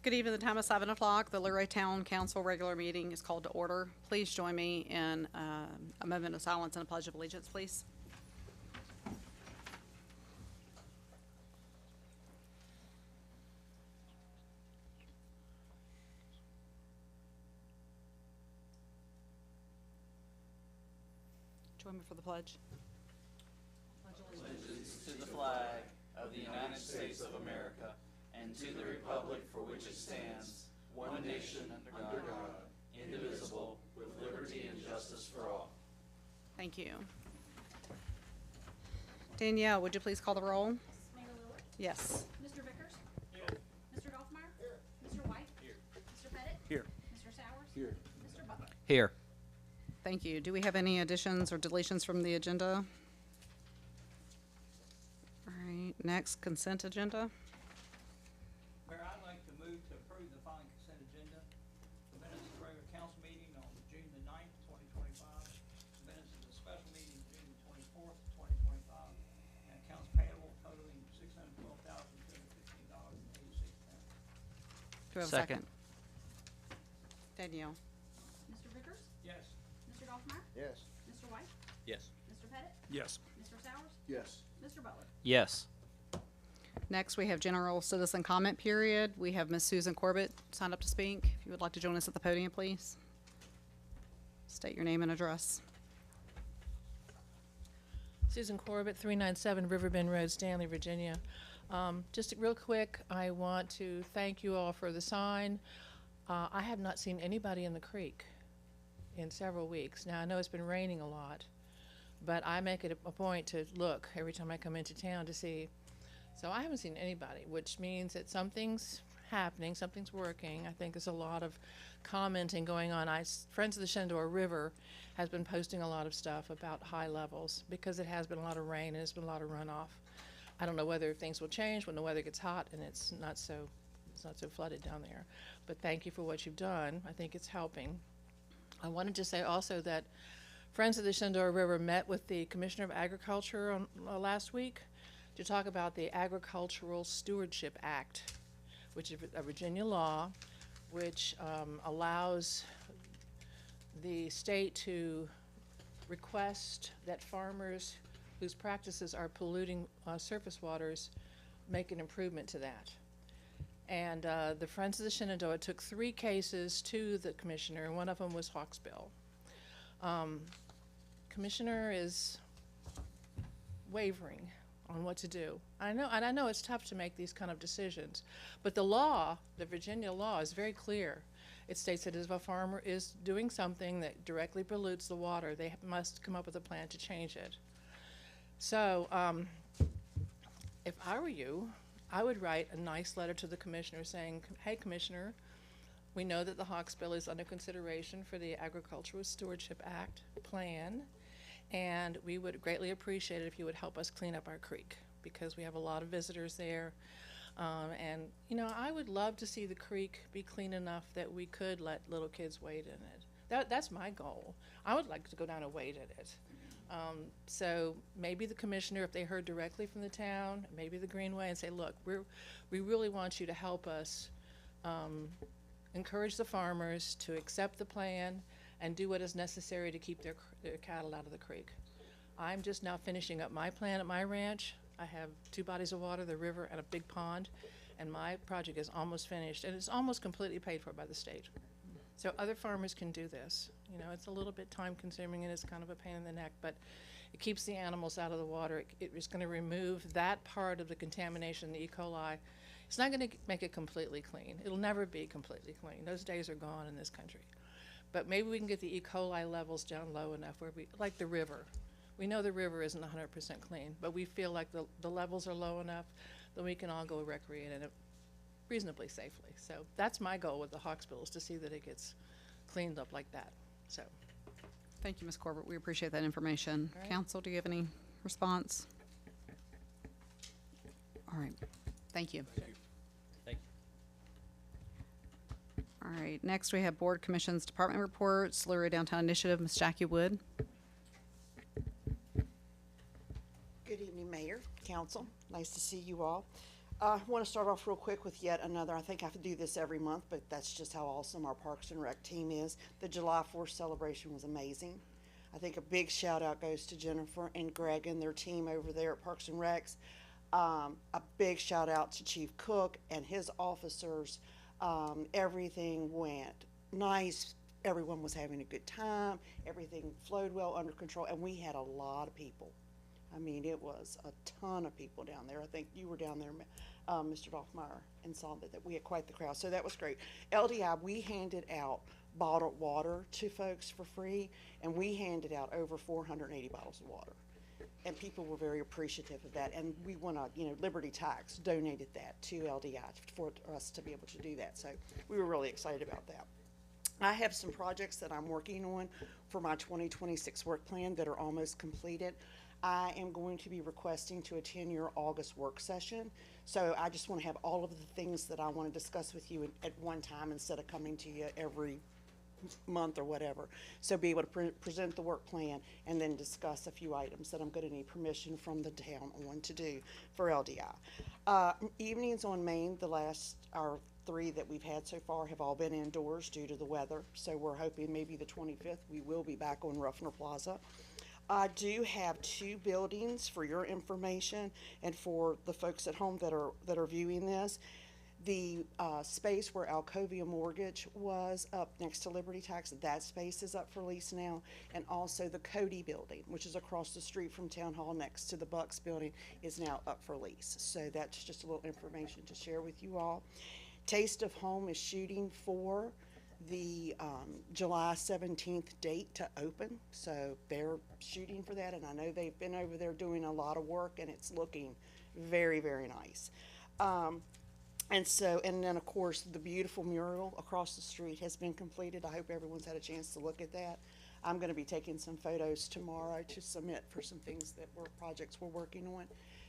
Good evening. The time is 7 o'clock. The Luray Town Council regular meeting is called to order. Please join me in a moment of silence and a pledge of allegiance, please. Join me for the pledge. Allegiance to the flag of the United States of America and to the republic for which it stands, one nation under God, indivisible, with liberty and justice for all. Thank you. Danielle, would you please call the roll? Mayor Lillard? Yes. Mr. Vickers? Here. Mr. Goffmeyer? Here. Mr. White? Here. Mr. Pettit? Here. Mr. Sowers? Here. Mr. Butler? Here. Thank you. Do we have any additions or deletions from the agenda? All right, next, consent agenda. Mayor, I'd like to move to approve the following consent agenda. The minutes of the regular council meeting on June the 9th, 2025. The minutes of the special meeting June the 24th, 2025. And accounts payable totaling $612,215.86. Do we have a second? Danielle? Mr. Vickers? Yes. Mr. Goffmeyer? Yes. Mr. White? Yes. Mr. Pettit? Yes. Mr. Sowers? Yes. Mr. Butler? Yes. Next, we have general citizen comment period. We have Ms. Susan Corbett signed up to speak. If you would like to join us at the podium, please. State your name and address. Susan Corbett, 397 Riverbend Road, Stanley, Virginia. Just real quick, I want to thank you all for the sign. I have not seen anybody in the creek in several weeks. Now, I know it's been raining a lot, but I make it a point to look every time I come into town to see. So I haven't seen anybody, which means that something's happening, something's working. I think there's a lot of commenting going on. Friends of the Shenandoah River has been posting a lot of stuff about high levels because it has been a lot of rain and there's been a lot of runoff. I don't know whether things will change when the weather gets hot and it's not so flooded down there. But thank you for what you've done. I think it's helping. I wanted to say also that Friends of the Shenandoah River met with the Commissioner of Agriculture on, last week to talk about the Agricultural Stewardship Act, which is a Virginia law which allows the state to request that farmers whose practices are polluting surface waters make an improvement to that. And the Friends of the Shenandoah took 3 cases to the commissioner, and one of them was Hawksbill. Commissioner is wavering on what to do. I know it's tough to make these kind of decisions, but the law, the Virginia law, is very clear. It states that if a farmer is doing something that directly pollutes the water, they must come up with a plan to change it. So if I were you, I would write a nice letter to the commissioner saying, hey, Commissioner, we know that the Hawksbill is under consideration for the Agricultural Stewardship Act plan, and we would greatly appreciate it if you would help us clean up our creek because we have a lot of visitors there. And, you know, I would love to see the creek be clean enough that we could let little kids wade in it. That's my goal. I would like to go down and wade in it. So maybe the commissioner, if they heard directly from the town, maybe the Greenway, and say, look, we really want you to help us encourage the farmers to accept the plan and do what is necessary to keep their cattle out of the creek. I'm just now finishing up my plan at my ranch. I have 2 bodies of water, the river and a big pond, and my project is almost finished, and it's almost completely paid for by the state. So other farmers can do this. You know, it's a little bit time consuming and it's kind of a pain in the neck, but it keeps the animals out of the water. It is going to remove that part of the contamination, the E. coli. It's not going to make it completely clean. It'll never be completely clean. Those days are gone in this country. But maybe we can get the E. coli levels down low enough where like the river. We know the river isn't 100% clean, but we feel like the levels are low enough that we can all go recreate in it reasonably safely. So that's my goal with the Hawksbill, is to see that it gets cleaned up like that. So, Thank you, Ms. Corbett. We appreciate that information. All right. Council, do you have any response? All right. Thank you. Thank you. Thank you. All right. Next, we have board commissions department reports. Luray Downtown Initiative, Ms. Jackie Wood. Good evening, Mayor, Council. Nice to see you all. I want to start off real quick with yet another, I think I have to do this every month, but that's just how awesome our Parks and Rec team is. The July 4th celebration was amazing. I think a big shout out goes to Jennifer and Greg and their team over there at Parks and Recs. A big shout out to Chief Cook and his officers. Everything went nice. Everyone was having a good time. Everything flowed well, under control, and we had a lot of people. I mean, it was a ton of people down there. I think you were down there, Mr. Dolphmeyer, and saw that we had quite the crowd. So that was great. LDI, we handed out bottled water to folks for free, and we handed out over 480 bottles of water. And people were very appreciative of that. And we want to, Liberty Tax donated that to LDI for us to be able to do that. So we were really excited about that. I have some projects that I'm working on for my 2026 work plan that are almost completed. I am going to be requesting to attend your August work session. So I just want to have all of the things that I want to discuss with you at one time instead of coming to you every month or whatever. So be able to present the work plan and then discuss a few items that I'm going to need permission from the town on to do for LDI. Evenings on Main, our 3 that we've had so far have all been indoors due to the weather. So we're hoping maybe the 25th we will be back on Ruffner Plaza. I do have 2 buildings for your information and for the folks at home that are viewing this. The space where Alcovia Mortgage was up next to Liberty Tax, that space is up for lease now. And also the Cody Building, which is across the street from Town Hall next to the Bucks Building, is now up for lease. So that's just a little information to share with you all. Taste of Home is shooting for the July 17th date to open. So they're shooting for that, and I know they've been over there doing a lot of work, and it's looking very, very nice. And then of course the beautiful mural across the street has been completed. I hope everyone's had a chance to look at that. I'm going to be taking some photos tomorrow to submit for some things that projects we're working on.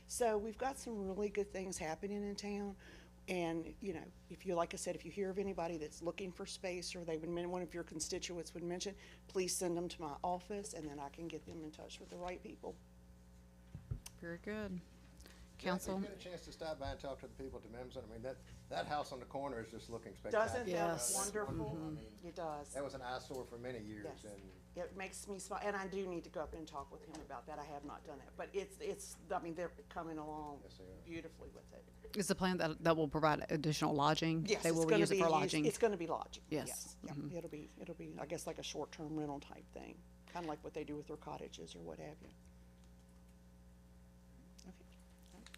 So we've got some really good things happening in town. And, if you, like I said, if you hear of anybody that's looking for space or one of your constituents would mention, please send them to my office and then I can get them in touch with the right people. Very good. Yeah, Council? if you get a chance to stop by and talk to the people at Memson, I mean, that house on the corner is just looking spectacular. Doesn't that Yes. wonderful? I mean, It does. that was an eyesore for many years, Yes. and It makes me smile, and I do need to go up and talk with him about that. I have not done that, but they're coming along Yes, they are. beautifully with it. Is the plan that will provide additional lodging? Yes, They it's will gonna use it be for used- lodging? It's gonna be lodging. Yes. Yeah, it'll be, I guess, like a short-term rental type thing, kinda like what they do with their cottages or what have you. Okay,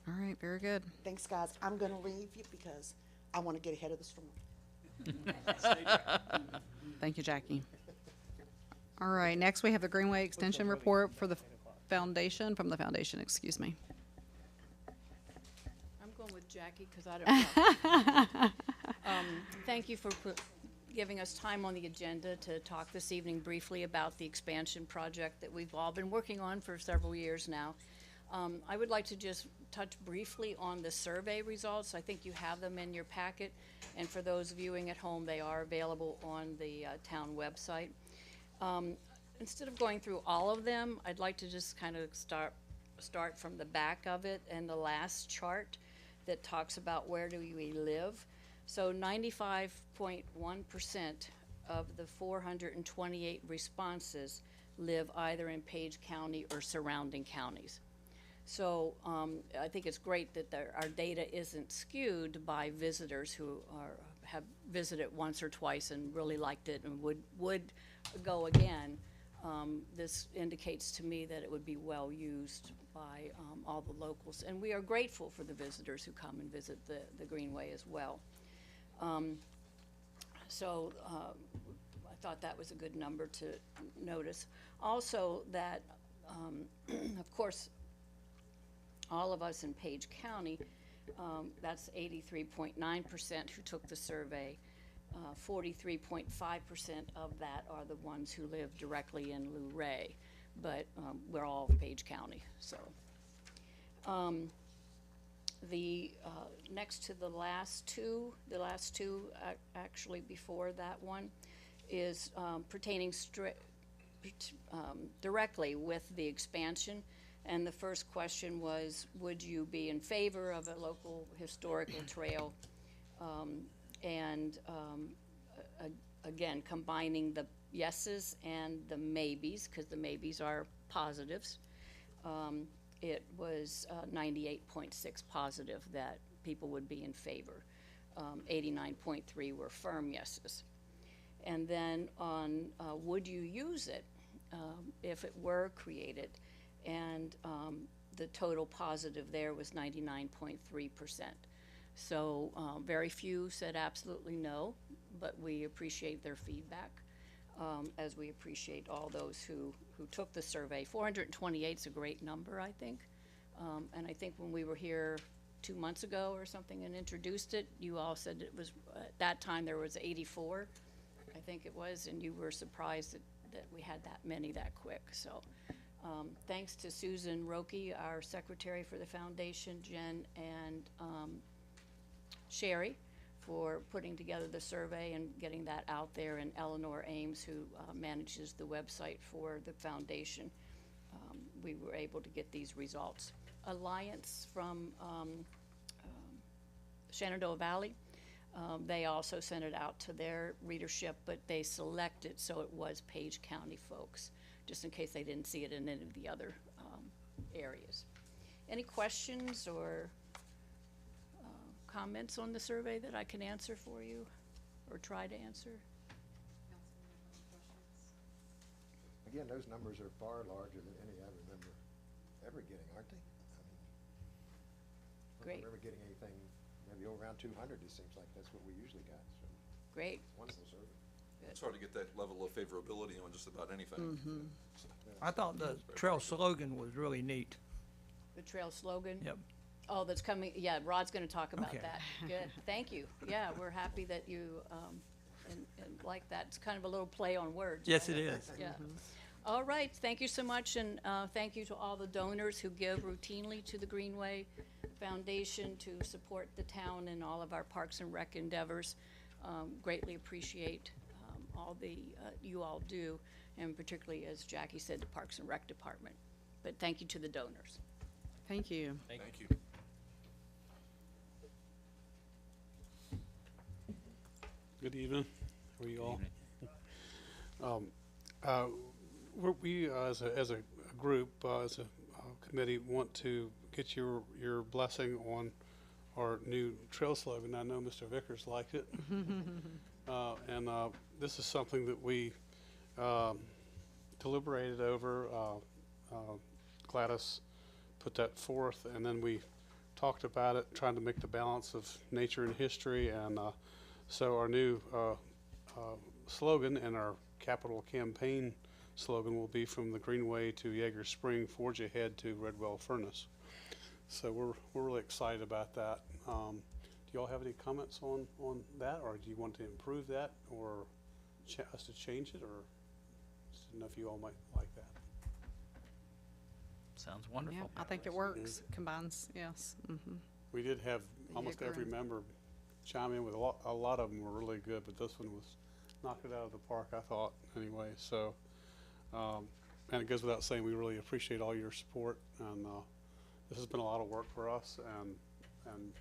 All right, very good. thanks, guys. I'm gonna leave you because I wanna get ahead of the storm. Thank you, Jackie. All right, next we have the Greenway Extension Report for the foundation, excuse me. I'm going with Jackie because I don't know. Thank you for giving us time on the agenda to talk this evening briefly about the expansion project that we've all been working on for several years now. I would like to just touch briefly on the survey results. I think you have them in your packet, and for those viewing at home, they are available on the town website. Instead of going through all of them, I'd like to just kind of start from the back of it and the last chart that talks about where do we live. So 95.1% of the 428 responses live either in Page County or surrounding counties. So I think it's great that our data isn't skewed by visitors who have visited once or twice and really liked it and would go again. This indicates to me that it would be well used by all the locals. And we are grateful for the visitors who come and visit the Greenway as well. I thought that was a good number to notice. Also that, of course, all of us in Page County, that's 83.9% who took the survey. 43.5% of that are the ones who live directly in Luray, but we're all Page County, so. Next to the last two actually before that one, is pertaining directly with the expansion. And the first question was, would you be in favor of a local historical trail? Again, combining the yeses and the maybes, because the maybes are positives. It was 98.6 positive that people would be in favor. 89.3 were firm yeses. And then on would you use it if it were created? And the total positive there was 99.3%. So very few said absolutely no, but we appreciate their feedback, as we appreciate all those who took the survey. 428 is a great number, I think. And I think when we were here 2 months ago or something and introduced it, you all said it was, at that time there was 84, I think it was, and you were surprised that we had that many that quick. So thanks to Susan Roque, our secretary for the foundation, Jen and Sherry, for putting together the survey and getting that out there, and Eleanor Ames, who manages the website for the foundation. We were able to get these results. Alliance from Shenandoah Valley, they also sent it out to their readership, but they selected so it was Page County folks, just in case they didn't see it in any of the other areas. Any questions or comments on the survey that I can answer for you, or try to answer? Again, those numbers are far larger than any I remember ever getting, aren't they? I mean, I don't Great. remember getting anything, maybe around 200, it seems like that's what we usually got, so. Great. Wonderful survey. It's hard to get that level of favorability on just about anything. So, I thought the trail slogan was really neat. The trail slogan? Yep. Oh, that's coming, yeah, Rod's gonna talk about Okay. that. Good, thank you. Yeah, we're happy that you, and like that. It's kind of a little play on words. Yes, right? it is. Yeah. All right, thank you so much, and thank you to all the donors who give routinely to the Greenway Foundation to support the town and all of our Parks and Rec endeavors. Greatly appreciate all the, you all do, and particularly, as Jackie said, the Parks and Rec Department. But thank you to the donors. Thank you. Thank you. Good evening. How are you all? We as a group, as a committee, want to get your blessing on our new trail slogan. I know Mr. Vickers liked it. And this is something that we deliberated over. Gladys put that forth, and then we talked about it, trying to make the balance of nature and history. And so our new slogan and our capital campaign slogan will be "From the Greenway to Yeager Spring, Forge Ahead to Redwell Furnace." So we're really excited about that. Do you all have any comments on that, or do you want to improve that, or us to change it, or just didn't know if you all might like that? Sounds wonderful. Yeah, I think it works. Combines, yes. We did have The almost Yeager every and- member chime in with a lot of them were really good, but this one was knocked it out of the park, I thought, anyway. So, and it goes without saying, we really appreciate all your support, and this has been a lot of work for us, and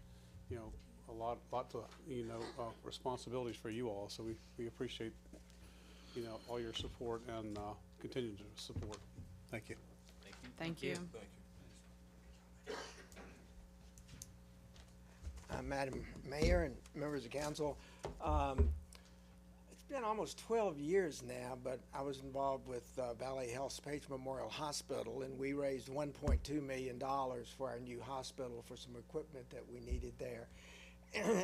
you know, a lot to, you know, responsibilities for you all. So we appreciate, you know, all your support and continue to support. Thank you. Thank you. Thank you. Madam Mayor and members of council, it's been almost 12 years now, but I was involved with Valley Health's Page Memorial Hospital, and we raised $1.2 million for our new hospital for some equipment that we needed there.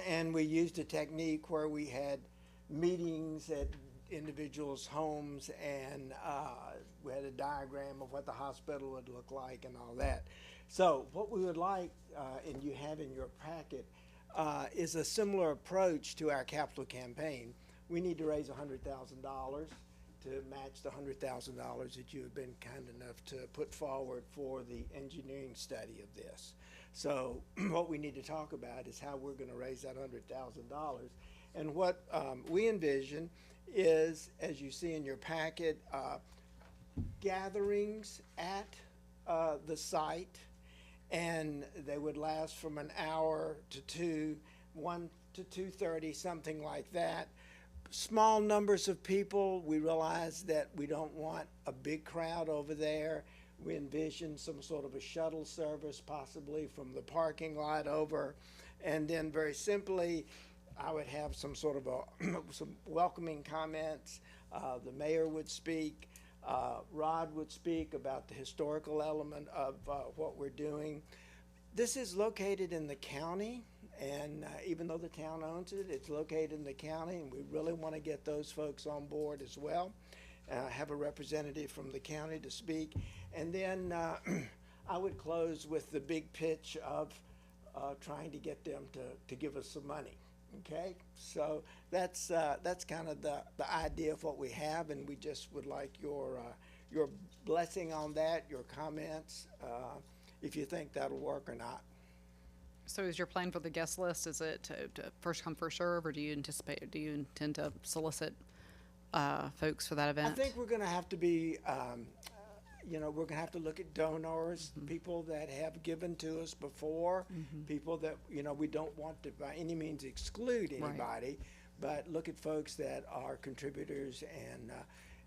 And we used a technique where we had meetings at individuals' homes, and we had a diagram of what the hospital would look like and all that. So what we would like, and you have in your packet, is a similar approach to our capital campaign. We need to raise $100,000 to match the $100,000 that you have been kind enough to put forward for the engineering study of this. So what we need to talk about is how we're going to raise that $100,000. And what we envision is, as you see in your packet, gatherings at the site, and they would last from an hour to 1 to 2:30, something like that. Small numbers of people. We realize that we don't want a big crowd over there. We envision some sort of a shuttle service, possibly from the parking lot over. And then very simply, I would have some sort of some welcoming comments. The mayor would speak. Rod would speak about the historical element of what we're doing. This is located in the county, and even though the town owns it, it's located in the county, and we really want to get those folks on board as well. Have a representative from the county to speak. And then I would close with the big pitch of trying to get them to give us some money. Okay, so that's kind of the idea of what we have, and we just would like your blessing on that, your comments, if you think that'll work or not. So is your plan for the guest list, is it to first come, first serve, or do you intend to solicit folks for that I event? think we're going to have to be, we're going to have to look at donors, people that have given to us before, people that, we don't want to by any means exclude anybody, but look at folks that are contributors,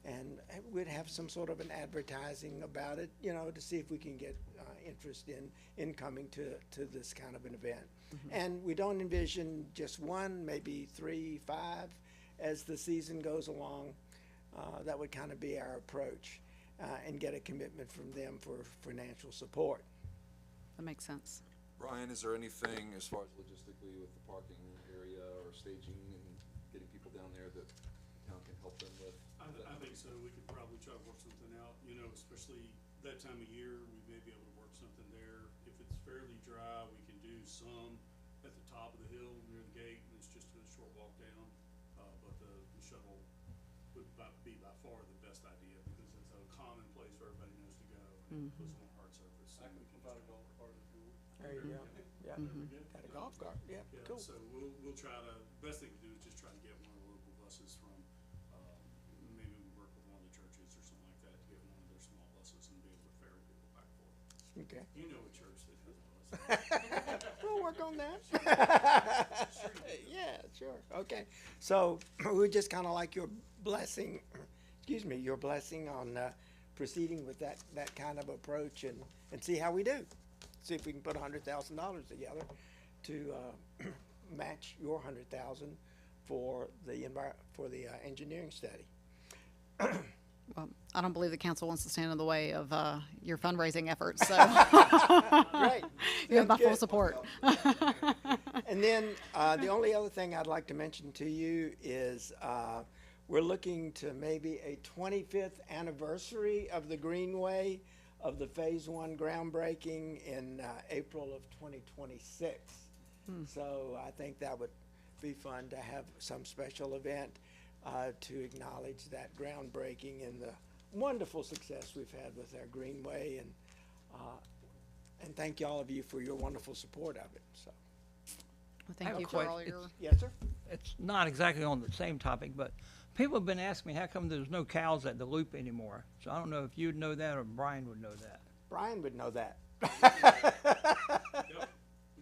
and we'd have some sort of an advertising about it, to see if we can get interest in coming to this kind of an event. And we don't envision just one, maybe 3, 5, as the season goes along. That would kind of be our approach, and get a commitment from them for financial support. That makes sense. Brian, is there anything as far as logistically with the parking area or staging and getting people down there that the town can help them with? I think so. We could probably try to work something out, especially that time of year, we may be able to work something there. If it's fairly dry, we can do some at the top of the hill near the gate, and it's just a short walk down. But the shuttle would be by far the best idea, because it's a common place where everybody knows to go, and it puts on a hard surface. I can provide a golf cart if you want. There you go. Yeah, got a golf cart, yeah, cool. So we'll try to, best thing to do is just try to get one of the local buses from, maybe we work with one of the churches or something like that to get one of their small buses and be able to ferry people back and forth. Okay. You know a church that has a bus. We'll work on that. Yeah, sure, okay. So we just kind of like your blessing, your blessing on proceeding with that kind of approach, and see how we do. See if we can put $100,000 together to match your 100,000 for the engineering study. Well, I don't believe the council wants to stand in the way of your fundraising efforts, so Great. you have my full Good. support. And then the only other thing I'd like to mention to you is we're looking to maybe a 25th anniversary of the Greenway, of the Phase 1 groundbreaking in April of 2026. So I think that would be fun to have some special event to acknowledge that groundbreaking and the wonderful success we've had with our Greenway, and thank all of you for your wonderful support of it. So, Well, I have thank a you for question. all your. yes, sir. It's not exactly on the same topic, but people have been asking me how come there's no cows at the loop anymore. So I don't know if you'd know that or Brian would know that. Brian would know that. Yep, we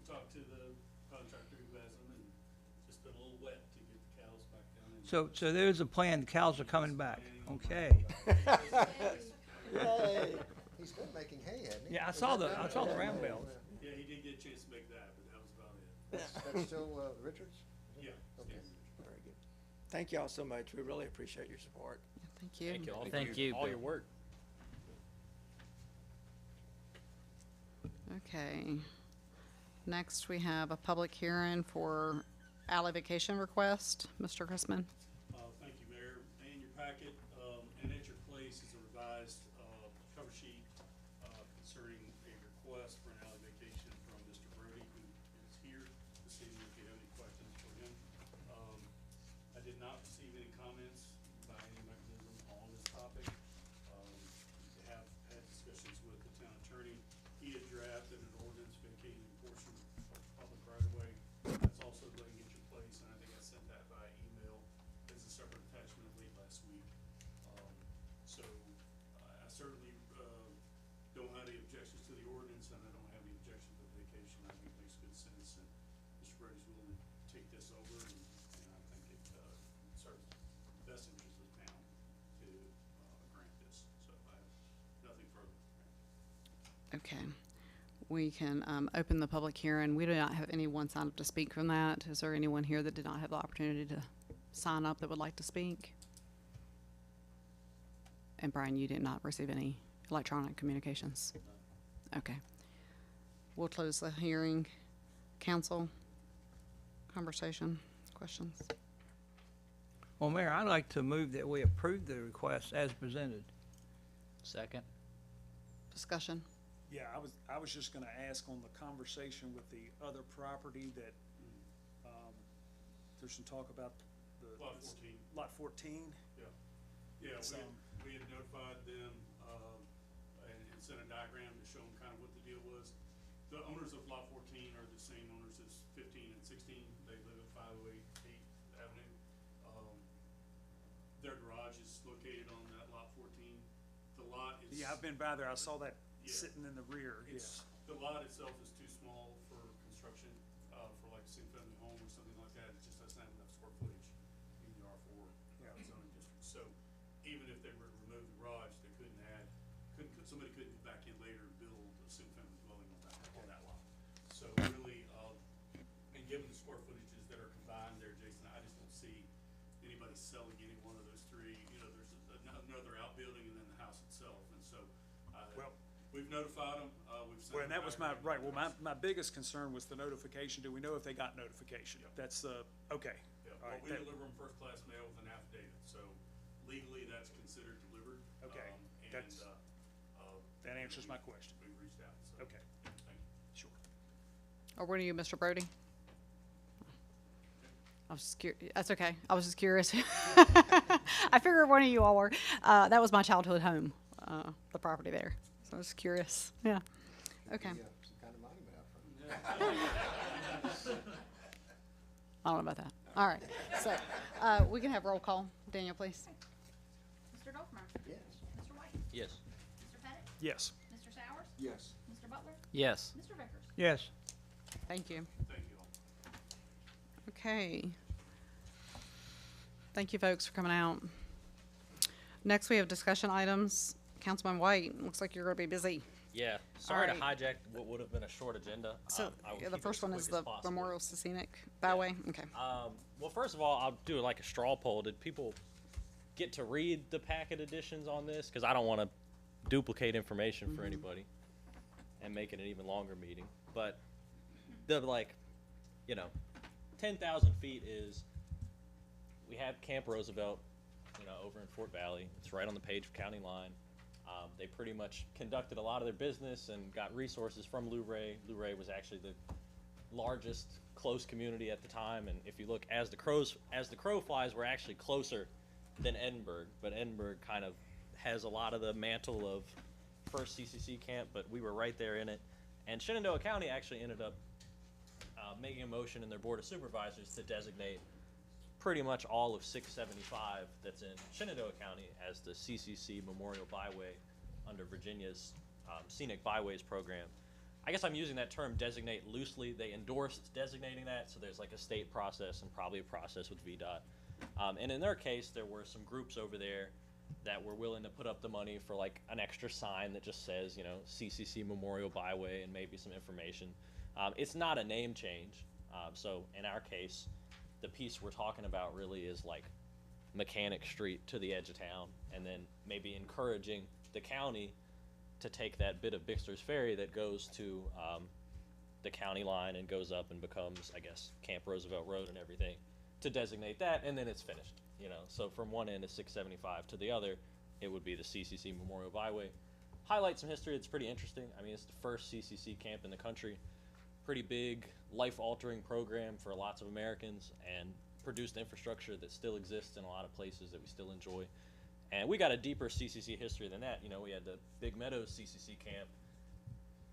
talked to the contractor who has them, and it's just been a little wet to get the cows back down in. So there's a plan, the cows are coming back. Okay. Yay. He's been making hay, hasn't he? Yeah, I Is saw that the done? round bells. Yeah, he did get a chance to make that, but that was about it. That's still Richards? Yeah. Okay. Very good. Thank you all so much. We really appreciate your support. Thank you. Thank you. All your work. Okay. Next, we have a public hearing for alley vacation request. Mr. Chrisman. Thank you, Mayor. In your packet, and at your place is a revised, cover sheet, concerning a request for an alley vacation from Mr. Brody, who is here this evening, if you have any questions for him. I did not receive any comments by any mechanism on this topic. I have had discussions with the town attorney. He had drafted an ordinance vacating a portion of public right of way. That's also laying at your place, and I think I sent that by email as a separate attachment late last week. So I certainly don't have any objection Brody's willing to take this over, and I think it serves the best interest of the town to grant this. So I have nothing further. Okay. We can open the public hearing. We do not have anyone signed up to speak from that. Is there anyone here that did not have the opportunity to sign up that would like to speak? And Brian, you did not receive any electronic communications? Okay. We'll close the hearing. Council, conversation, questions? Well, Mayor, I'd like to move that we approve the request as presented. Second. Discussion? Yeah, I was just gonna ask on the conversation with the other property that, there's some talk about the. Lot 14. Lot 14. Yeah, So- we had notified them, and sent a diagram to show them kind of what the deal was. The owners of lot 14 are the same owners as 15 and 16. They live at 508 8th Avenue. Their garage is located on that lot 14. The lot is. Yeah, I've been by there. I saw that Yeah. sitting in the rear, yeah. The lot itself is too small for construction, for like a single-family home or something like that. It just doesn't have enough square footage in the R4 zoning district. So even if they were to remove the garage, they somebody couldn't go back in later and build a single-family dwelling on that lot. So really, and given the square footages that are combined there, Jason, I just don't see anybody selling any one of those three. You know, there's another outbuilding and then the house itself, and so, Well- we've notified them, we've sent. Well, and that was my, diagram. right, well, my biggest concern was the notification. Do we know if they got notification? Yep. That's, okay. Yeah, All well, right, we that- deliver them first-class mail with an affidavit, so legally that's considered delivered. Okay, And, that's- that answers my question. We've reached out, so. Okay, Thank you. sure. Or one of you, Mr. Brody? I was just curious. That's okay. I was just curious. I figured one of you all were. That was my childhood home, the property there. So I was curious. Yeah. Okay. Some kind of monument out front. I don't know about that. All right. So we can have roll call. Daniel, please. Mr. Dolphmeyer? Yes. Mr. White? Yes. Mr. Pettit? Yes. Mr. Sowers? Yes. Mr. Butler? Yes. Mr. Vickers? Yes. Thank you. Thank you all. Okay. Thank you, folks, for coming out. Next, we have discussion items. Councilman White, looks like you're going to be busy. Yeah, sorry Alright. to hijack what would have been a short agenda. So I will yeah, the keep it first as one quick is as the possible. Memorial Scenic Byway. Okay. Well, first of all, I'll do like a straw poll. Did people get to read the packet editions on this? Because I don't want to duplicate information for anybody and make it an even longer meeting. But the 10,000 feet is, we have Camp Roosevelt, over in Fort Valley. It's right on the page of county line. They pretty much conducted a lot of their business and got resources from Luray. Luray was actually the largest close community at the time, and if you look as the crow flies, we're actually closer than Edinburgh, but Edinburgh kind of has a lot of the mantle of first CCC camp, but we were right there in it. And Shenandoah County actually ended up making a motion in their Board of Supervisors to designate pretty much all of 675 that's in Shenandoah County as the CCC Memorial Byway under Virginia's Scenic Byways program. I guess I'm using that term designate loosely. They endorsed designating that, so there's like a state process and probably a process with VDOT. And in their case, there were some groups over there that were willing to put up the money for like an extra sign that just says, CCC Memorial Byway and maybe some information. It's not a name change. So in our case, the piece we're talking about really is like Mechanic Street to the edge of town, and then maybe encouraging the county to take that bit of Bixter's Ferry that goes to the county line and goes up and becomes, I guess, Camp Roosevelt Road and everything, to designate that, and then it's finished. So from one end of 675 to the other, it would be the CCC Memorial Byway. Highlight some history. It's pretty interesting. I mean, it's the first CCC camp in the country. Pretty big, life-altering program for lots of Americans, and produced infrastructure that still exists in a lot of places that we still enjoy. And we got a deeper CCC history than that. We had the Big Meadows CCC camp,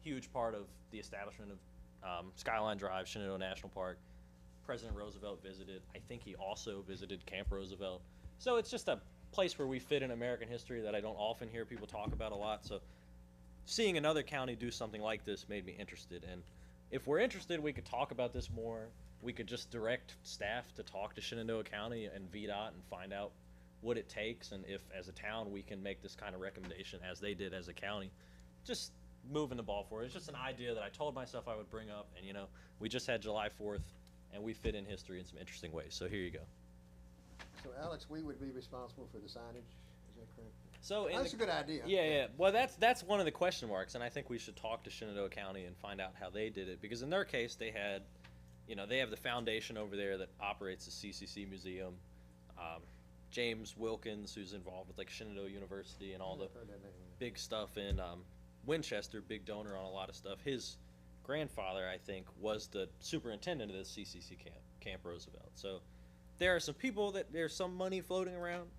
huge part of the establishment of Skyline Drive, Shenandoah National Park. President Roosevelt visited. I think he also visited Camp Roosevelt. So it's just a place where we fit in American history that I don't often hear people talk about a lot. So seeing another county do something like this made me interested. And if we're interested, we could talk about this more. we could just direct staff to talk to Shenandoah County and VDOT and find out what it takes, and if as a town we can make this kind of recommendation as they did as a county. Just moving the ball forward. It's just an idea that I told myself I would bring up, and you know, we just had July 4th and we fit in history in some interesting ways. So here you go. So Alex, we would be responsible for the signage, is that correct? So That's a good idea. Yeah. Well, that's one of the question marks, and I think we should talk to Shenandoah County and find out how they did it, because in their case they had, you know, they have the foundation over there that operates the CCC Museum. James Wilkins, who's involved with like Shenandoah University and all the I've heard that name. big stuff in Winchester, big donor on a lot of stuff. His grandfather, I think, was the superintendent of the CCC Camp Roosevelt. So there are some people that there's some money floating around,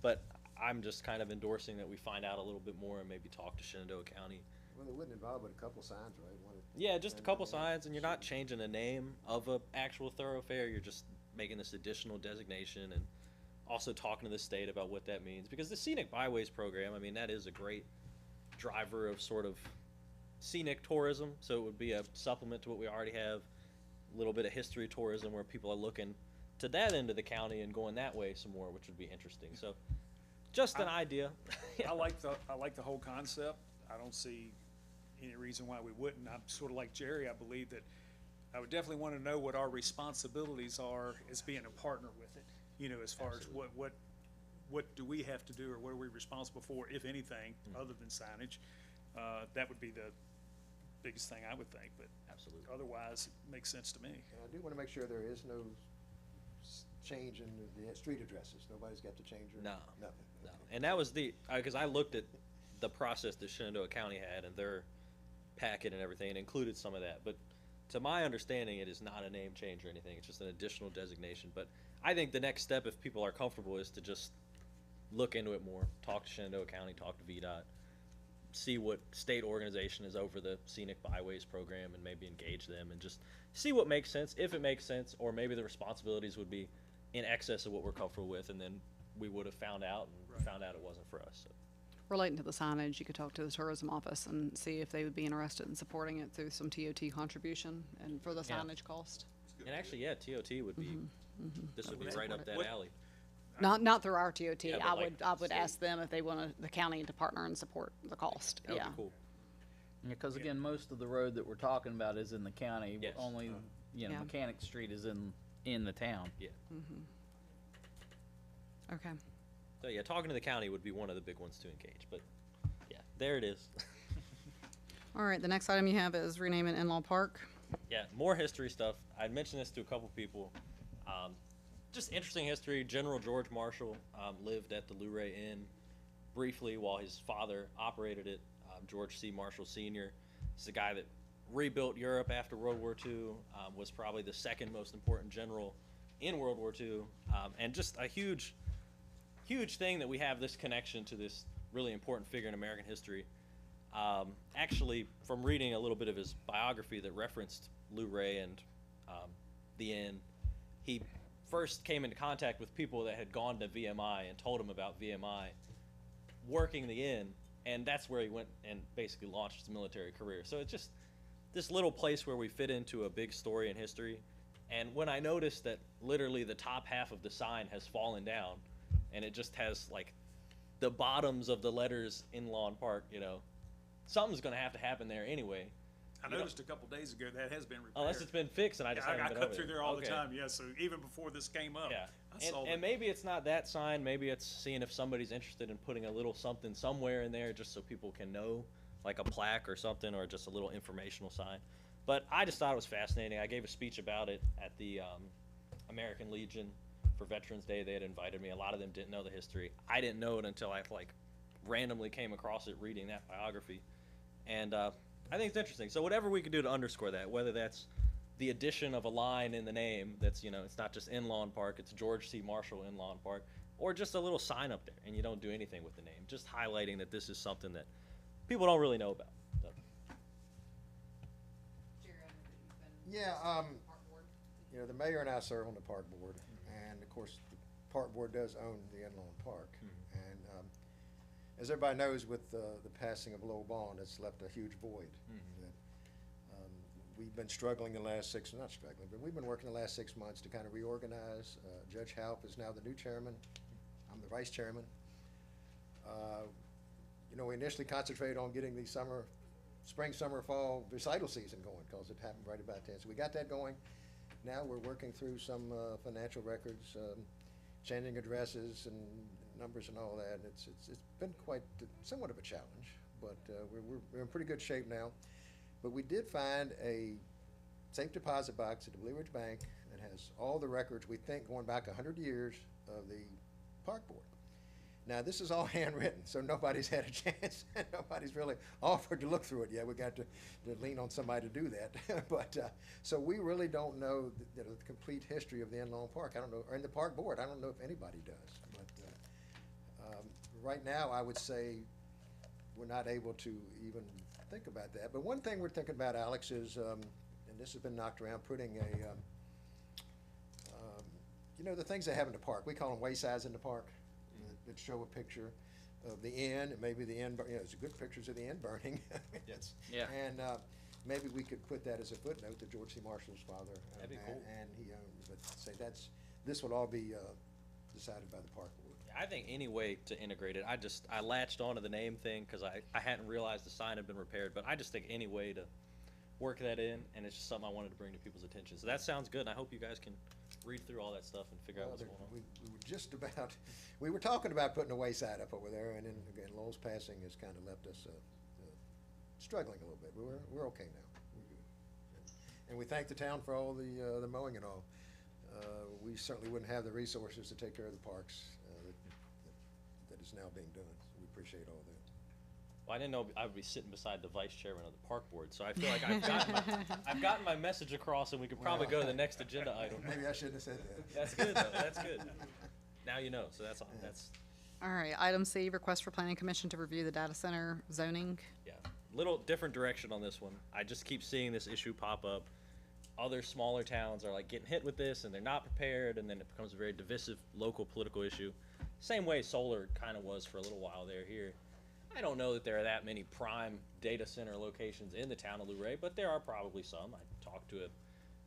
but I'm just kind of endorsing that we find out a little bit more and maybe talk to Shenandoah County. Well, it wouldn't involve but a couple signs, right? Yeah, just a couple signs, and you're not changing the name of a actual thoroughfare. You're just making this additional designation, and also talking to the state about what that means. Because the Scenic Byways program, I mean, that is a great driver of sort of scenic tourism. So it would be a supplement to what we already have. A little bit of history tourism where people are looking to that end of the county and going that way some more, which would be interesting. So just an idea. I like the whole concept. I don't see any reason why we wouldn't. I'm sort of like Jerry. I believe that I would definitely want to know what our responsibilities are as being a partner with it. You know, as far Absolutely. as what do we have to do, or what are we responsible for, if anything, other than signage. That would be the biggest thing I would think, but Absolutely. otherwise it makes sense to me. And I do want to make sure there is no change in the street addresses. Nobody's got to change their, No. nothing. No. Okay. And that was the, because I looked at the process that Shenandoah County had and their packet and everything, and included some of that. But to my understanding, it is not a name change or anything. It's just an additional designation. But I think the next step, if people are comfortable, is to just look into it more, talk to Shenandoah County, talk to VDOT, see what state organization is over the Scenic Byways program, and maybe engage them and just see what makes sense, if it makes sense, or maybe the responsibilities would be in excess of what we're comfortable with, and then we would have found out and found out it wasn't for us. So. Relating to the signage, you could talk to the tourism office and see if they would be interested in supporting it through some TOT contribution and for the Yeah. signage cost. And actually, yeah, TOT would be, this would be right up that What- alley. Not through our TOT. Yeah, but I like would state. ask them if they want the county to partner and support the cost. That would Yeah. be cool. Because again, most of the road that we're talking about is in the county. Yes. Only, you know, Yeah. Mechanic Street is in the town. Yeah. Okay. So yeah, talking to the county would be one of the big ones to engage. But yeah, there it is. All right. The next item you have is renaming in-law park. Yeah, more history stuff. I'd mentioned this to a couple people. Just interesting history. General George Marshall lived at the Luray Inn briefly while his father operated it. George C. Marshall Sr. He's the guy that rebuilt Europe after World War II, was probably the second most important general in World War II, and just a huge thing that we have this connection to this really important figure in American history. Actually, from reading a little bit of his biography that referenced Luray and the inn, he first came into contact with people that had gone to VMI and told him about VMI working the inn, and that's where he went and basically launched his military career. So it's just this little place where we fit into a big story in history. And when I noticed that literally the top half of the sign has fallen down, and it just has like the bottoms of the letters in Lawn Park, you know, something's going to have to happen there anyway. I You know- noticed a couple days ago that has been repaired. Unless it's been fixed, and I just Yeah, haven't I been come over through there. there all Okay. the time, yeah, so even before this came up, Yeah, I saw and maybe it's not that sign. Maybe it's seeing if somebody's interested in putting a little something somewhere in there, just so people can know, like a plaque or something, or just a little informational sign. But I just thought it was fascinating. I gave a speech about it at the American Legion for Veterans Day. They had invited me. A lot of them didn't know the history. I didn't know it until I like randomly came across it reading that biography, and I think it's interesting. So whatever we could do to underscore that, whether that's the addition of a line in the name that's, you know, it's not just in Lawn Park, it's George C. Marshall in Lawn Park, or just a little sign up there and you don't do anything with the name, just highlighting that this is something that people don't really know about. So. Yeah, you know, the mayor and I serve on the park board, and of course, the park board does own the inland park. And as everybody knows, with the passing of Lowell Bond, it's left a huge void that we've been struggling the last not struggling, but we've been working the last 6 months to kind of reorganize. Judge Halp is now the new chairman. I'm the vice chairman. You know, we initially concentrated on getting the spring, summer, fall recital season going, because it happened right about then. So we got that going. Now we're working through some financial records, changing addresses and numbers and all that. It's been quite somewhat of a challenge, but we're in pretty good shape now. But we did find a safe deposit box at the Blue Ridge Bank that has all the records, we think, going back 100 years of the park board. Now, this is all handwritten, so nobody's had a chance. Nobody's really offered to look through it yet. We got to lean on somebody to do that. But so we really don't know the complete history of the Inlawn Park. I don't know, or in the park board. I don't know if anybody does. But right now, I would say we're not able to even think about that. But one thing we're thinking about, Alex, is, and this has been knocked around, putting you know, the things they have in the park. We call them waysides in the park. That show a picture of the inn, and maybe the inn, you know, it's good pictures of the inn burning. Yes. Yeah. And maybe we could put that as a footnote to George C. Marshall's father. That'd be cool. And he owned, but say this would all be decided by the park board. I think any way to integrate it, I latched onto the name thing because I hadn't realized the sign had been repaired, but I just think any way to work that in, and it's just something I wanted to bring to people's attention. So that sounds good, and I hope you guys can read through all that stuff and figure out what's going on. We were just about, we were talking about putting a wayside up over there, and then again, Lowell's passing has kind of left us struggling a little bit. But we're okay now. We're good. And we thank the town for all the mowing and all. We certainly wouldn't have the resources to take care of the parks that is now being done. So we appreciate all that. Well, I didn't know I would be sitting beside the vice chairman of the park board, so I feel like I've gotten my message across, and we could probably go to the next agenda item. Maybe I shouldn't have said that. That's good, though. That's good. Now you know, so that's. All right, item C, request for planning commission to review the data center zoning. Yeah, little different direction on this one. I just keep seeing this issue pop up. Other smaller towns are like getting hit with this, and they're not prepared, and then it becomes a very divisive local political issue. Same way solar kind of was for a little while there here. I don't know that there are that many prime data center locations in the town of Luray, but there are probably some. I talked to a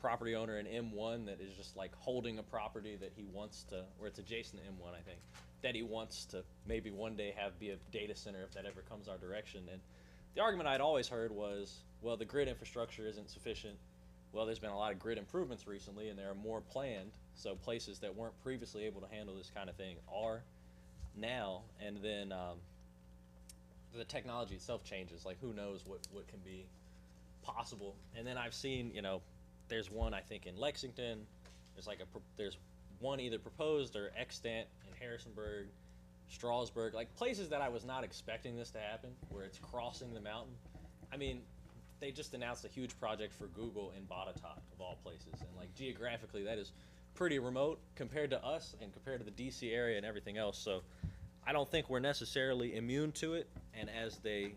property owner in M1 that is just like holding a property that he wants to, or it's adjacent to M1, I think, that he wants to maybe one day have be a data center if that ever comes our direction. And the argument I'd always heard was, well, the grid infrastructure isn't sufficient. Well, there's been a lot of grid improvements recently, and there are more planned. So places that weren't previously able to handle this kind of thing are now. And then the technology itself changes. Like, who knows what can be possible. And then I've seen, you know, there's one I think in Lexington. There's like there's one either proposed or extant in Harrisonburg, Strasburg, like places that I was not expecting this to happen, where it's crossing the mountain. I mean, they just announced a huge project for Google in Botetourt, of all places, and like geographically that is pretty remote compared to us and compared to the DC area and everything else. So I don't think we're necessarily immune to it, and as they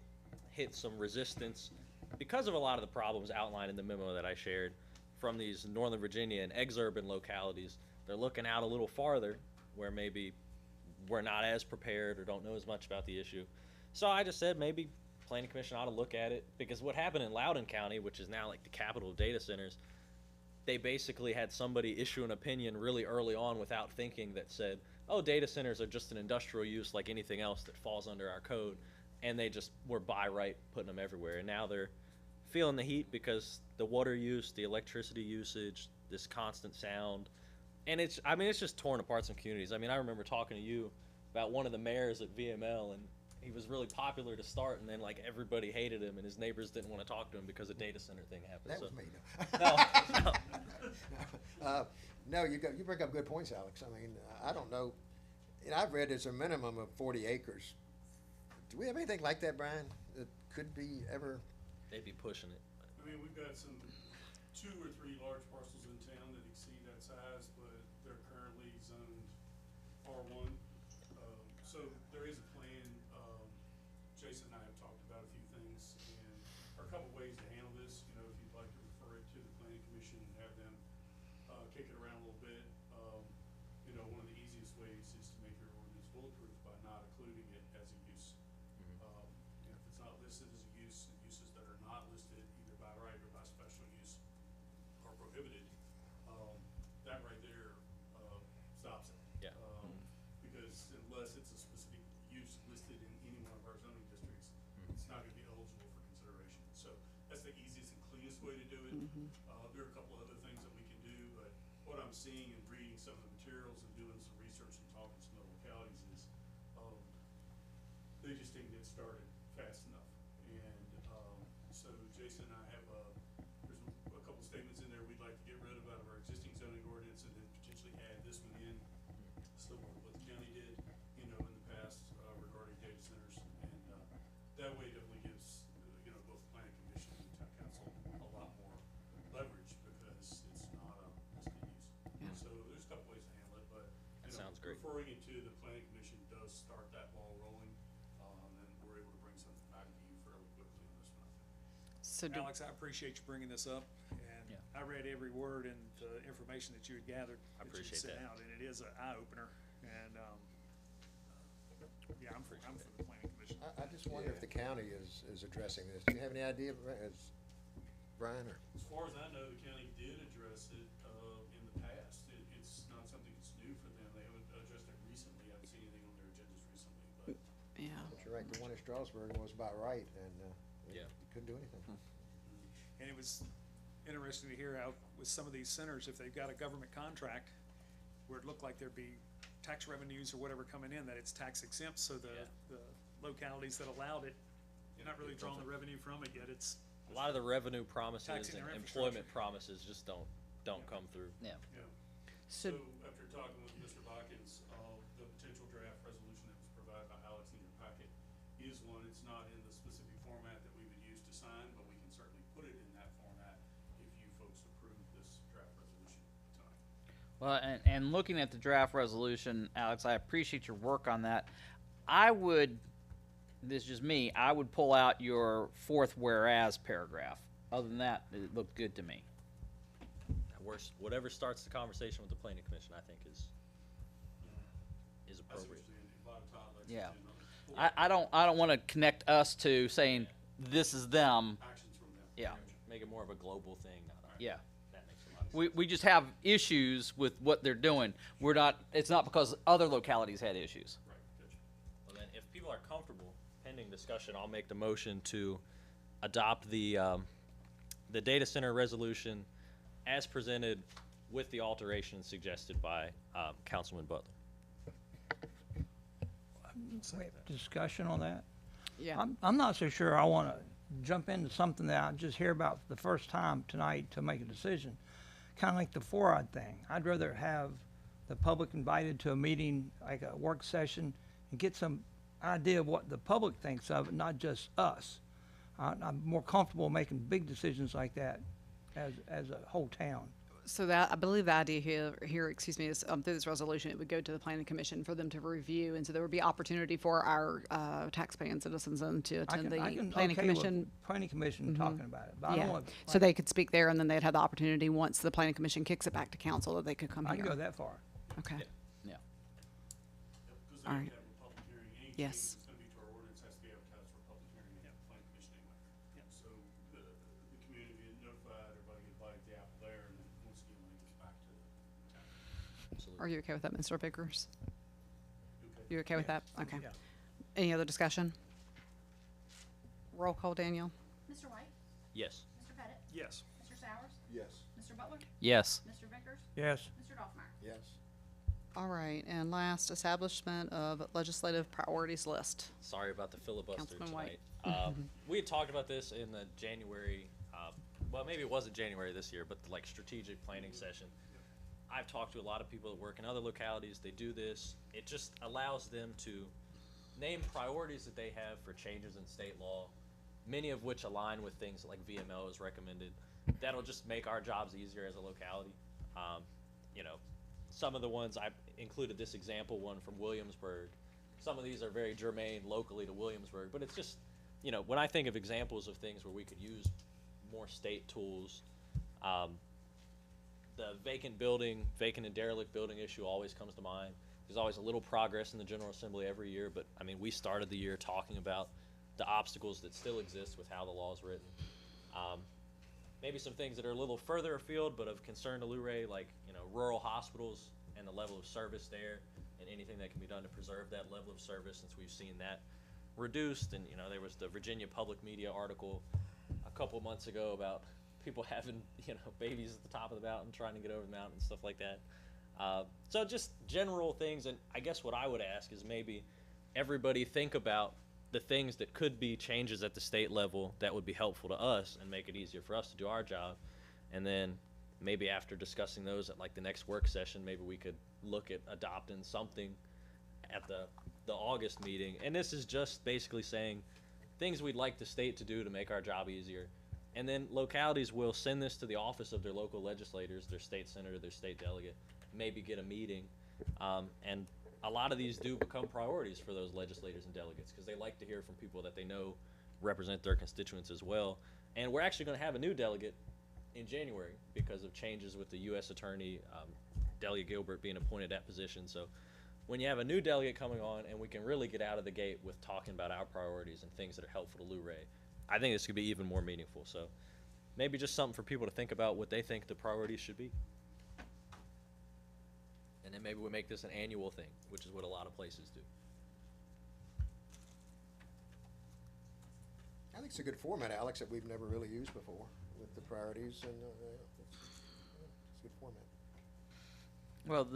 hit some resistance because of a lot of the problems outlined in the memo that I shared from these Northern Virginia and exurban localities, they're looking out a little farther where maybe we're not as prepared or don't know as much about the issue. So I just said maybe Planning Commission ought to look at it, because what happened in Loudoun County, which is now like the capital of data centers, they basically had somebody issue an opinion really early on without thinking that said, oh, data centers are just an industrial use like anything else that falls under our code, and they just were by right putting them everywhere. And now they're feeling the heat because the water use, the electricity usage, this constant sound, and it's just torn apart some communities. I mean, I remember talking to you about one of the mayors at VML, and he was really popular to start, and then like everybody hated him, and his neighbors didn't want to talk to him because a data center thing happened. That so. was me. No. No, you bring up good points, Alex. I mean, I don't know. You know, I've read there's a minimum of 40 acres. Do we have anything like that, Brian, that could be ever? They'd be pushing it. I mean, we've got some 2 or 3 large parcels in town that exceed that size, but they're currently zoned R1. So there is a plan. Jason and I have talked about a few things, and there are a couple ways to handle this. You know, if you'd like to refer it to the Planning Commission and have them kick it around a little bit. You know, one of the easiest ways is to make your ordinance bulletproof by not including it as a use. And if it's not listed as a use, the uses that are not listed either by right or by special use There are a couple other things that we can do, but what I'm seeing and reading some of the materials and doing some research and talking to some other localities is, they just didn't get started fast enough. And, so Jason and I have, there's a couple statements in there we'd like to get rid of out of our existing zoning ordinance and then potentially add this one in, similar to what the county did, in the past, regarding data centers. And, that way definitely gives, both the planning commission and town council a lot more leverage because it's not a risky use. So there's a couple ways to handle it, but, Sounds great. referring it to the planning commission does start that ball rolling. And we're able to bring something back to you fairly quickly on this one, I think. So do, Alex, I appreciate you bringing this up, and I read every word and the information that you had gathered. I that you had appreciate sent that. out, and it is an eye-opener, and, yeah, I'm for the planning commission. I just wonder if the county is addressing this. Do you have any idea, Brian, or? As far as I know, the county did address it, in the past. It's not something that's new for them. They haven't addressed it recently. I haven't seen anything on their agendas recently, but. yeah. But you're right, the one in Strasburg was about right, and, Yeah. you couldn't do anything. And it was interesting to hear how with some of these centers, if they've got a government contract where it looked like there'd be tax revenues or whatever coming in, that it's tax exempt, so the localities that allowed it, you're not really drawing the revenue from it yet, it's. A lot of the revenue promises Taxing and their employment infrastructure. promises just don't come through. Yeah. Yeah. So- So after talking with Mr. Watkins, the potential draft resolution that was provided by Alex in your packet is one. It's not in the specific format that we would use to sign, but we can certainly put it in that format if you folks approve this draft resolution tonight. Well, and looking at the draft resolution, Alex, I appreciate your work on that. This is just me, I would pull out your fourth whereas paragraph. Other than that, it looked good to me. Whatever starts the conversation with the planning commission, I think is That's appropriate. interesting. A lot of Todd likes to Yeah. do another I don't want to connect us to saying this is them. actions from them. Yeah. Make it more of a global thing, not a. Yeah. That makes a lot of sense. We just have issues with what they're doing. It's not because other localities had issues. Right, gotcha. Well, then, if people are comfortable, pending discussion, I'll make the motion to adopt the data center resolution as presented with the alterations suggested by Councilman Butler. Discussion on that? Yeah. I'm not so sure I want to jump into something that I just hear about for the first time tonight to make a decision. Kind of like the four-eyed thing. I'd rather have the public invited to a meeting, like a work session, and get some idea of what the public thinks of it, not just us. I'm more comfortable making big decisions like that as a whole town. So that, I believe the idea here, excuse me, is through this resolution, it would go to the planning commission for them to review, and so there would be opportunity for our taxpaying citizens and to attend the planning okay with commission. Planning commission talking about it, but I don't Yeah, want. so they could speak there, and then they'd have the opportunity, once the planning commission kicks it back to council, that they could come I here. can go that far. Okay, Yeah. Yep, 'cause they All have right. to have a public hearing. Any change Yes. that's gonna be to our ordinance has to be advertised for a public hearing at the planning commission anyway. So the community is notified, everybody gets a bite at the apple there, and then once again, when it gets back to the town. Absolutely. are you okay with that, Mr. Vickers? Okay. You okay with that? Okay. Yeah. Any other discussion? Roll call, Daniel? Mr. White? Yes. Mr. Pettit? Yes. Mr. Sowers? Yes. Mr. Butler? Yes. Mr. Vickers? Yes. Mr. Dolphmeyer? Yes. All right, and last, establishment of legislative priorities list. Sorry about the filibuster Councilman tonight. White. We had talked about this in the January, well, maybe it wasn't January this year, but the strategic planning session. I've talked to a lot of people that work in other localities. They do this. It just allows them to name priorities that they have for changes in state law, many of which align with things like VML has recommended. That'll just make our jobs easier as a locality. Some of the ones I included this example one from Williamsburg. Some of these are very germane locally to Williamsburg, but it's just, when I think of examples of things where we could use more state tools, the vacant and derelict building issue always comes to mind. There's always a little progress in the General Assembly every year, but we started the year talking about the obstacles that still exist with how the law is written. Maybe some things that are a little further afield, but of concern to Luray, like rural hospitals and the level of service there, and anything that can be done to preserve that level of service, since we've seen that reduced. And there was the Virginia Public Media article a couple months ago about people having, babies at the top of the mountain, trying to get over the mountain and stuff like that. So just general things, and I guess what I would ask is maybe everybody think about the things that could be changes at the state level that would be helpful to us and make it easier for us to do our job. And then maybe after discussing those at like the next work session, maybe we could look at adopting something at the August meeting. And this is just basically saying things we'd like the state to do to make our job easier. And then localities will send this to the office of their local legislators, their state senator, their state delegate, maybe get a meeting. And a lot of these do become priorities for those legislators and delegates because they like to hear from people that they know represent their constituents as well. And we're actually going to have a new delegate in January because of changes with the U.S. Attorney, Delegate Gilbert being appointed that position. So when you have a new delegate coming on and we can really get out of the gate with talking about our priorities and things that are helpful to Luray, I think this could be even more meaningful. So maybe just something for people to think about what they think the priorities should be. And then maybe we make this an annual thing, which is what a lot of places do. I think it's a good format, Alex, that we've never really used before with the priorities, and it's a good format. Well,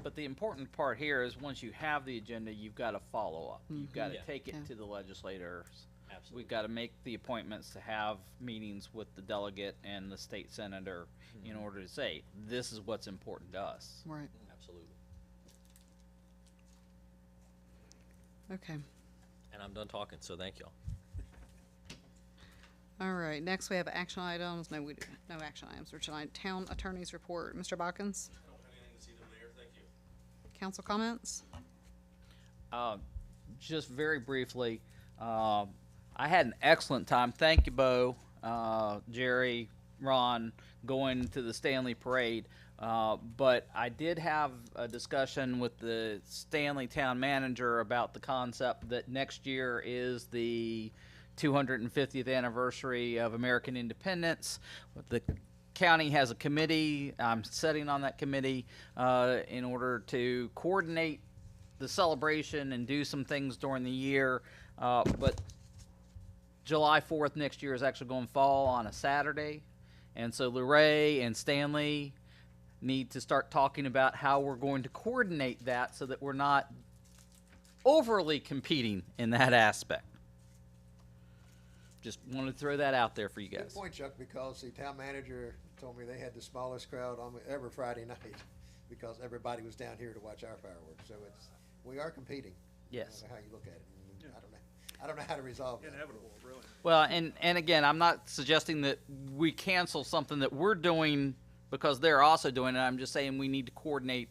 but the important part here is once you have the agenda, you've got to follow up. You've got to Yeah. take it to the legislators. Absolutely. We've got to make the appointments to have meetings with the delegate and the state senator in order to say, this is what's important to us. Right. Absolutely. Okay. And I'm done talking, so thank y'all. All right, next we have action items. No, we do no action items for tonight. Town Attorney's Report. Mr. Botkins? I don't have anything this evening, Mayor. Thank you. Council comments? Just very briefly, I had an excellent time. Thank you, Bo, Jerry, Ron, going to the Stanley Parade. But I did have a discussion with the Stanley town manager about the concept that next year is the 250th anniversary of American independence. The county has a committee. I'm sitting on that committee in order to coordinate the celebration and do some things during the year. But July 4th next year is actually going to fall on a Saturday. And so Luray and Stanley need to start talking about how we're going to coordinate that so that we're not overly competing in that aspect. Just wanted to throw that out there for you guys. Good point, Chuck, because the town manager told me they had the smallest crowd on every Friday night because everybody was down here to watch our fireworks. So we are competing. Yes. No matter how you look at it. I don't know how to resolve that. Inevitable, really. Well, and again, I'm not suggesting that we cancel something that we're doing because they're also doing it. I'm just saying we need to coordinate.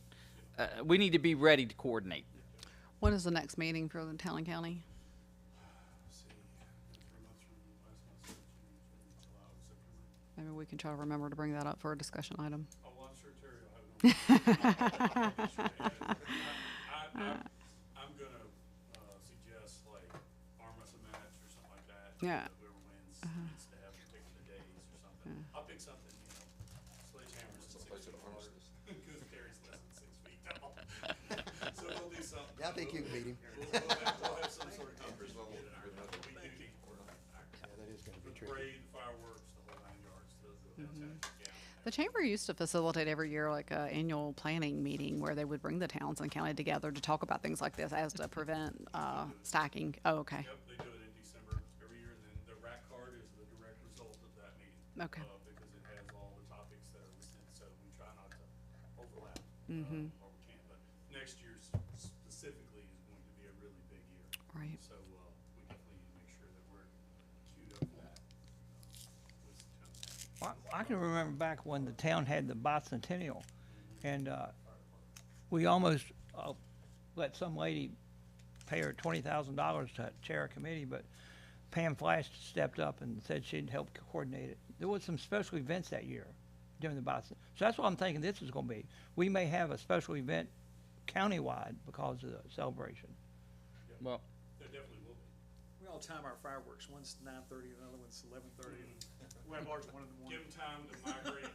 We need to be ready to coordinate. What is the next meeting for the town and county? Let's see, 3 months from last month, July, September. Maybe we can try to remember to bring that up for a discussion item. Oh, well, I'm sure Terry will have no. I'm gonna suggest like arm wrestle match or something like that. Yeah. Whoever wins needs to have particular days or something. I'll pick something, sledgehammers and 6 feet apart. Because Terry's less than 6 feet tall. So we'll do something. Yeah, I think you can beat him. We'll have some sort of competition. We do need Yeah, that is gonna be the tricky. parade, the fireworks, the whole 9 yards. The chamber used to facilitate every year like a annual planning meeting where they would bring the towns and county together to talk about things like this as to prevent stacking. Oh, okay. Yep, they do it in December every year, and then the rack card is the direct result of that meeting. Okay. Because it has all the topics that are listed, so we try not to overlap, Mhm. or we can, but next year specifically is going to be a really big year. Right. So, we definitely need to make sure that we're queued up for that. I can remember back when the town had the bicentennial, and we almost let some lady pay her $20,000 to chair a committee, but Pam Flash stepped up and said she'd help coordinate it. There was some special events that year during the bicentennial. So that's what I'm thinking this is going to be. We may have a special event countywide because of the celebration. Well, There definitely will be. We all time our fireworks. One's 9:30, another one's 11:30. We have ours one in the morning. Give them time to migrate,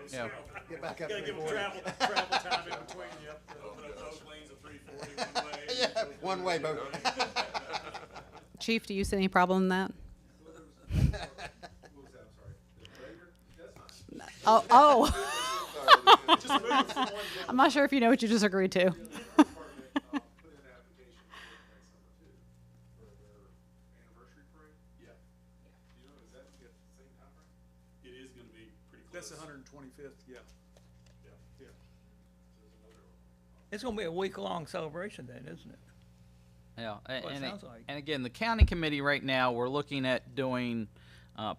Yeah. Get back up Gotta in give the them morning. travel time in between, yep. Open up those lanes of 340 one way. Yeah, one way, both. Chief, do you see any problem in that? Oh. Just move it from one I'm not sure if you know what you just agreed to. department, put in an application for next summer too, for their anniversary parade. Yeah. Do you know, is that at the same time frame? It is gonna be pretty close. That's the 125th, yeah. Yeah. Yeah. So there's another one. It's gonna be a week-long celebration then, isn't it? Yeah, Well, it sounds like. and again, the county committee right now, we're looking at doing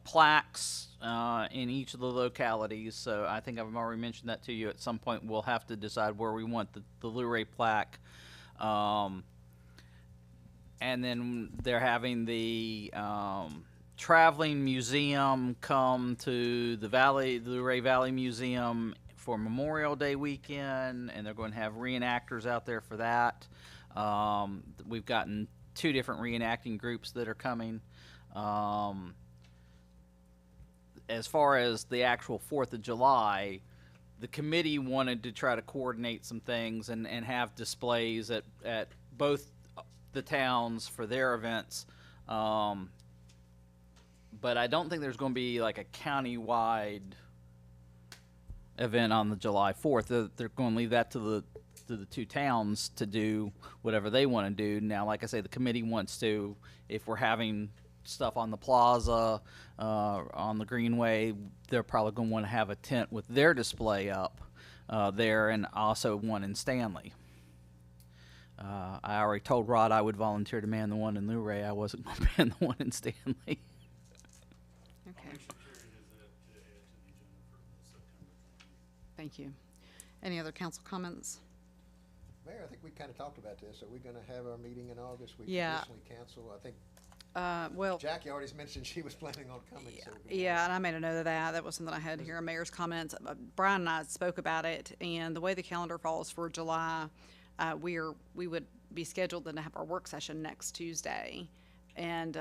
plaques in each of the localities. So I think I've already mentioned that to you. At some point, we'll have to decide where we want the Luray plaque. And then they're having the traveling museum come to the Luray Valley Museum for Memorial Day weekend, and they're going to have reenactors out there for that. We've gotten 2 different reenacting groups that are coming. As far as the actual 4th of July, the committee wanted to try to coordinate some things and have displays at both the towns for their events. But I don't think there's going to be like a county-wide event on the July 4th. They're going to leave that to the 2 towns to do whatever they want to do. Now, like I say, the committee wants to, if we're having stuff on the plaza, on the Greenway, they're probably going to want to have a tent with their display up there, and also one in Stanley. I already told Rod I would volunteer to man the one in Luray. I wasn't going to man the one in Stanley. Okay. I'll make sure Terry has that to add to the agenda for the September 20th. Thank you. Any other council comments? Mayor, I think we kind of talked about this. Are we going to have our meeting in August? We Yeah. traditionally cancel. I think Well, Jackie already mentioned she was planning on coming. So yeah, and I made a note of that. That was something I had here in mayor's comments. Brian and I spoke about it, and the way the calendar falls for July, we would be scheduled to have our work session next Tuesday. And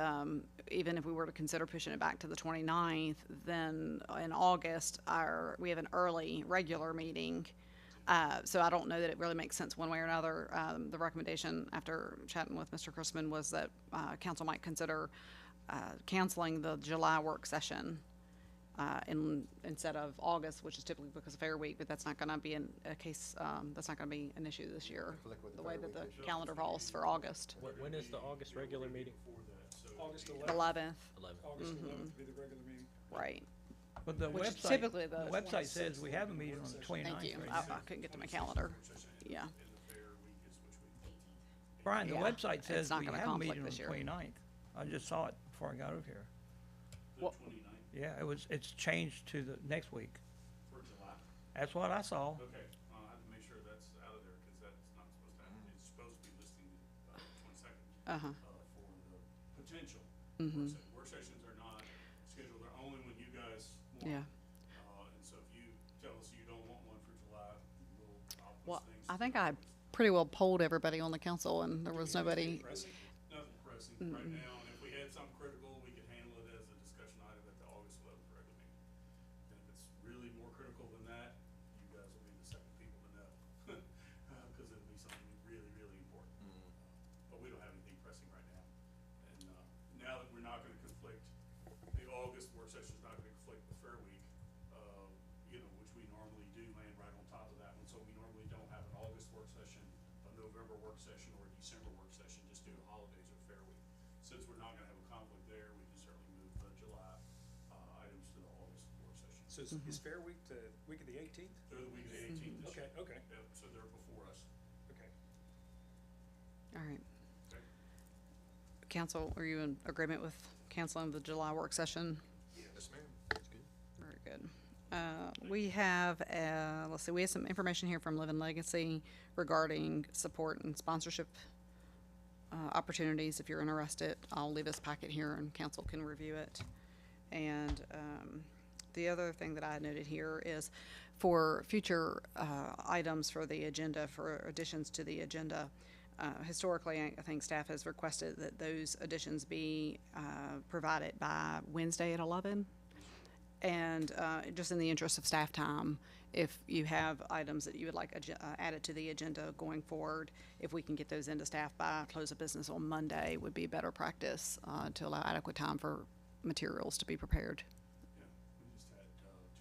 even if we were to consider pushing it back to the 29th, then in August, we have an early regular meeting. So I don't know that it really makes sense one way or another. The recommendation after chatting with Mr. Chrisman was that council might consider canceling the July work session instead of August, which is typically because of Fair Week, but that's not going to be a case. That's not going to be an issue this year. The way that the calendar falls for August. When is the August regular meeting? August 11th. 11th. 11. August 11th will be the regular meeting. Right. But the Which website, typically the the website says we have a meeting on the 29th. Thank you. right I now. couldn't get to my calendar. Yeah. And the fair week is which week? Brian, the Yeah, website it's says not we gonna have a conflict meeting on this the year. 29th. I just saw it before I got over here. The Well- 29th Yeah, it's changed to the next week. for July. That's what I saw. Okay, I have to make sure that's out of there, because that's not supposed to happen. It's supposed to be listing the 22nd Uh-huh. for the potential. Mhm. Work sessions are not scheduled, they're only when you guys want. Yeah. And so if you tell us you don't want one for July, I'll Well, push things. I think I pretty well polled everybody on the council, and there was nobody. Nothing pressing right now, and if we had something critical, we could handle it as a discussion item at the August 11th regular meeting. And if it's really more critical than that, you guys will be the second people to know, because it'll be something really, really important. But we don't have anything pressing right now. And now that we're not gonna conflict, the August work session's not gonna conflict with Fair Week, which we normally do land right on top of that one. So we normally don't have an August work session, a November work session, or a December work session, just due to holidays or Fair Week. Since we're not gonna have a conflict there, we can certainly move the July items to the August work session. So is Fair Week the week of the 18th? They're the week of the 18th this year. Okay, okay, Yep, so they're before us. okay. All right. Okay. Council, are you in agreement with canceling the July work session? Yes, ma'am. That's good. Very good. We have, let's see, we have some information here from Living Legacy regarding support and sponsorship opportunities. If you're interested, I'll leave this packet here and council can review it. And the other thing that I noted here is for future items for the agenda, for additions to the agenda, historically, I think staff has requested that those additions be provided by Wednesday at 11. And just in the interest of staff time, if you have items that you would like added to the agenda going forward, if we can get those into staff by close of business on Monday, would be better practice to allow adequate time for materials to be prepared. Yeah, we just had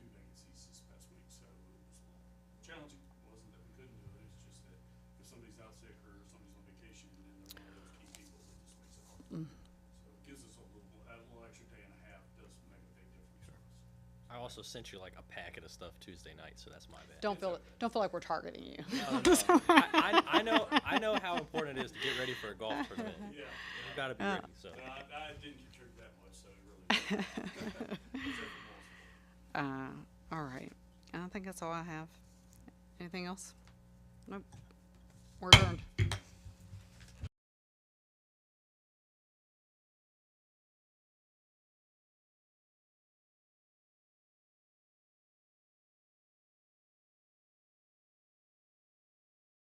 2 vacancies this also sent you like a packet of stuff Tuesday night, so that's my bad. Don't feel like we're targeting you. No, no. I know how important it is to get ready for a golf tournament. Yeah. You've got to be ready. So. I didn't contribute that much, so it really. All right. I think that's all I have. Anything else? Nope. We're adjourned.